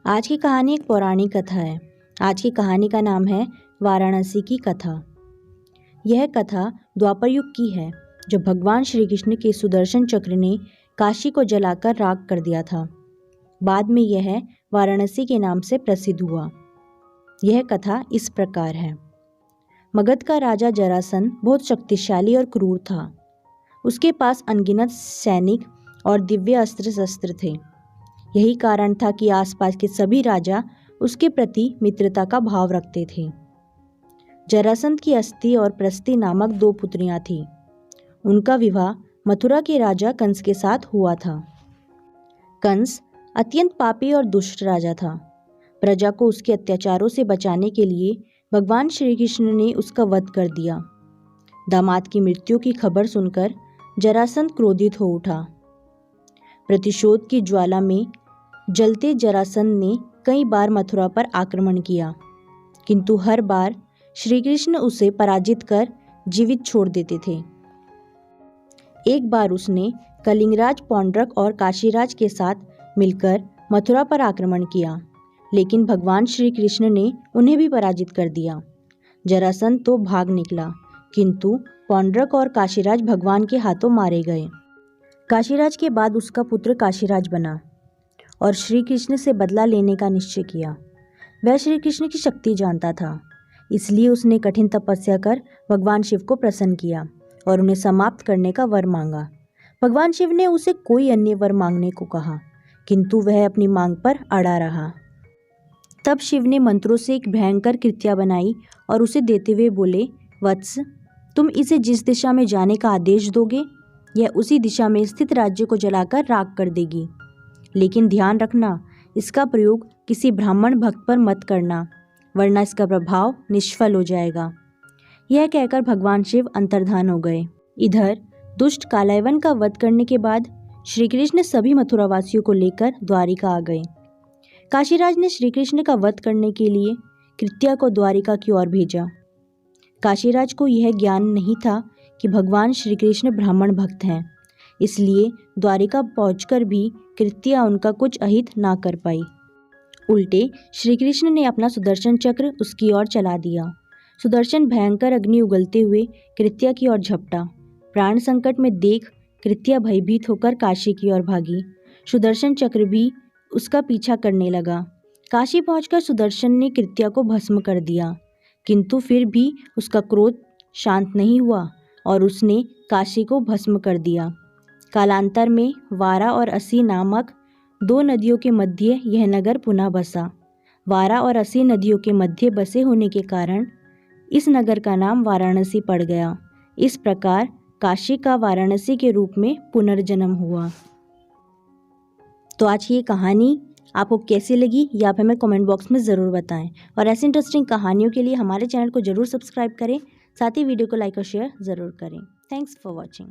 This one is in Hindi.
आज की कहानी एक पौराणिक कथा है। आज की कहानी का नाम है वाराणसी की कथा। यह कथा द्वापर युग की है, जब भगवान श्री कृष्ण के सुदर्शन चक्र ने काशी को जलाकर राख कर दिया था। बाद में यह वाराणसी के नाम से प्रसिद्ध हुआ। यह कथा इस प्रकार है। मगध का राजा जरासंध बहुत शक्तिशाली और क्रूर था। उसके पास अनगिनत सैनिक और दिव्य अस्त्र शस्त्र थे। यही कारण था कि आसपास के सभी राजा उसके प्रति मित्रता का भाव रखते थे। जरासंध की अस्ति और प्रस्ति नामक 2 पुत्रियां थीं। उनका विवाह मथुरा के राजा कंस के साथ हुआ था। कंस अत्यंत पापी और दुष्ट राजा था। प्रजा को उसके अत्याचारों से बचाने के लिए भगवान श्री कृष्ण ने उसका वध कर दिया। दामाद की मृत्यु की खबर सुनकर जरासंध क्रोधित हो उठा। प्रतिशोध की ज्वाला में जलते जरासंध ने कई बार मथुरा पर आक्रमण किया, किंतु हर बार श्री कृष्ण उसे पराजित कर जीवित छोड़ देते थे। एक बार उसने कलिंगराज, पौंड्रक और काशीराज के साथ मिलकर मथुरा पर आक्रमण किया, लेकिन भगवान श्री कृष्ण ने उन्हें भी पराजित कर दिया। जरासंध तो भाग निकला, किंतु पौंड्रक और काशीराज भगवान के हाथों मारे गए। काशीराज के बाद उसका पुत्र काशीराज बना और श्री कृष्ण से बदला लेने का निश्चय किया। वह श्री कृष्ण की शक्ति जानता था, इसलिए उसने कठिन तपस्या कर भगवान शिव को प्रसन्न किया और उन्हें समाप्त करने का वर मांगा। भगवान शिव ने उसे कोई अन्य वर मांगने को कहा, किंतु वह अपनी मांग पर अड़ा रहा। तब शिव ने मंत्रों से एक भयंकर कृत्या बनाई और उसे देते हुए बोले, वत्स, तुम इसे जिस दिशा में जाने का आदेश दोगे, यह उसी दिशा में स्थित राज्य को जलाकर राख कर देगी। लेकिन ध्यान रखना, इसका प्रयोग किसी ब्राह्मण भक्त पर मत करना, वरना इसका प्रभाव निष्फल हो जाएगा। यह कहकर भगवान शिव अंतर्धान हो गए। इधर दुष्ट कालयवन का वध करने के बाद श्री कृष्ण सभी मथुरावासियों को लेकर द्वारिका आ गए। काशीराज ने श्री कृष्ण का वध करने के लिए कृत्या को द्वारिका की ओर भेजा। काशीराज को यह ज्ञान नहीं था कि भगवान श्री कृष्ण ब्राह्मण भक्त हैं, इसलिए द्वारिका पहुंचकर भी कृत्या उनका कुछ अहित ना कर पाई। उल्टे श्री कृष्ण ने अपना सुदर्शन चक्र उसकी ओर चला दिया। सुदर्शन भयंकर अग्नि उगलते हुए कृत्या की ओर झपटा। प्राण संकट में देख कृत्या भयभीत होकर काशी की ओर भागी। सुदर्शन चक्र भी उसका पीछा करने लगा। काशी पहुंचकर सुदर्शन ने कृत्या को भस्म कर दिया, किंतु फिर भी उसका क्रोध शांत नहीं हुआ और उसने काशी को भस्म कर दिया। कालांतर में वारा और असी नामक 2 नदियों के मध्य यह नगर पुनः बसा। वारा और असी नदियों के मध्य बसे होने के कारण इस नगर का नाम वाराणसी पड़ गया। इस प्रकार काशी का वाराणसी के रूप में पुनर्जन्म हुआ। तो आज की ये कहानी आपको कैसी लगी, या आप हमें कमेंट बॉक्स में ज़रूर बताएं। और ऐसी इंटरेस्टिंग कहानियों के लिए हमारे चैनल को ज़रूर सब्सक्राइब करें, साथ ही वीडियो को लाइक और शेयर ज़रूर करें। Thanks for watching.